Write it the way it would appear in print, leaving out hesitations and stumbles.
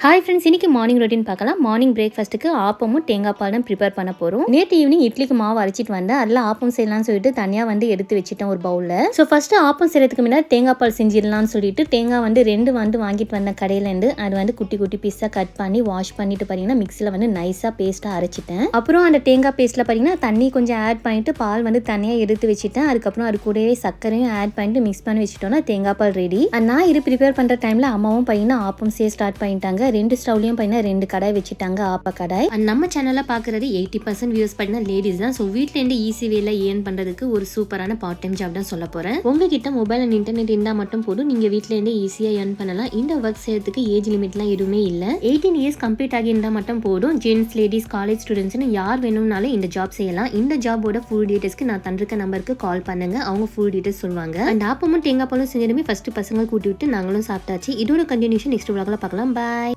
Hi friends, இன்னைக்கு morning routine பார்க்கலாம். Morning பிரேக்ஃபாஸ்ட்டுக்கு ஆப்பமும் தேங்காய் பாலும் ப்ரிப்பேர் பண்ண போகிறோம். நேற்று ஈவினிங் இட்லிக்கு மாவு அரைச்சிட்டு வந்தேன். அதில் ஆப்பம் செய்யலாம்னு சொல்லிட்டு தனியாக எடுத்து வச்சுட்டேன் ஒரு பவுலில். ஸோ ஃபஸ்ட்டு ஆப்பம் செய்யறதுக்கு முன்னாடி தேங்காய் பால் செஞ்சிடலாம்னு சொல்லிட்டு தேங்காய் ரெண்டு வாங்கிட்டு வந்தேன் கடையிலேருந்து. அது குட்டி குட்டி பீஸாக கட் பண்ணி வாஷ் பண்ணிட்டு பார்த்தீங்கன்னா மிக்ஸில் நைஸாக பேஸ்ட்டாக அரைச்சிட்டேன். அப்புறம் அந்த தேங்காய் பேஸ்ட்டில் பார்த்தீங்கன்னா தண்ணி கொஞ்சம் ஆட் பண்ணிட்டு பால் தனியாக எடுத்து வச்சுட்டேன். அதுக்கப்புறம் அது கூடவே சர்க்கரையும் ஆட் பண்ணிட்டு மிக்ஸ் பண்ணி வச்சுட்டோம்னா தேங்காய் பால் ரெடி. நான் இது ப்ரிப்பேர் பண்ணுற டைமில் அம்மாவும் பார்த்தீங்கன்னா ஆப்பம் செய்ய ஸ்டார்ட் பண்ணிட்டாங்க. ரெண்டு ஸ்டவ்லையும் ரெண்டு கடாய் வச்சுட்டாங்க, ஆப்ப கடாய். நம்ம சேனல்ல பாக்குறது 80% வியூஸ் பார்த்தீங்கன்னா லேடிஸ் தான். ஸோ வீட்ல இருந்து ஈஸி வேல ஏர்ன் பண்றதுக்கு ஒரு சூப்பரான பார்ட் டைம் ஜாப் தான் சொல்ல போறேன். உங்ககிட்ட மொபைல் அண்ட் இன்டர்நெட் இருந்தா மட்டும் போதும், நீங்க வீட்ல இருந்து ஈஸியா ஏர்ன் பண்ணலாம். இந்த ஒர்க் செய்யறதுக்கு ஏஜ் லிமிட்லாம் எதுவுமே இல்ல. 18 இயர்ஸ் கம்ப்ளீட் ஆகி இருந்தா மட்டும் போதும். ஜென்ஸ், லேடிஸ், காலேஜ் ஸ்டூடெண்ட்ஸ்னு யார் வேணும்னாலும் இந்த ஜாப் செய்யலாம். இந்த ஜாபோட ஃபுல் டீடைல்ஸ்க்கு நான் தந்திருக்க நம்பருக்கு கால் பண்ணுங்க, அவங்க ஃபுல் டீடைல்ஸ் சொல்லுவாங்க. அண்ட் ஆப்பமும் தேங்காய் பாலும் செஞ்சதுமே ஃபர்ஸ்ட் பசங்க கூட்டி விட்டு நாங்களும் சாப்பிட்டாச்சு. இதோட கண்டினியூஷன் நெக்ஸ்ட் vlogல பார்க்கலாம். பாய்.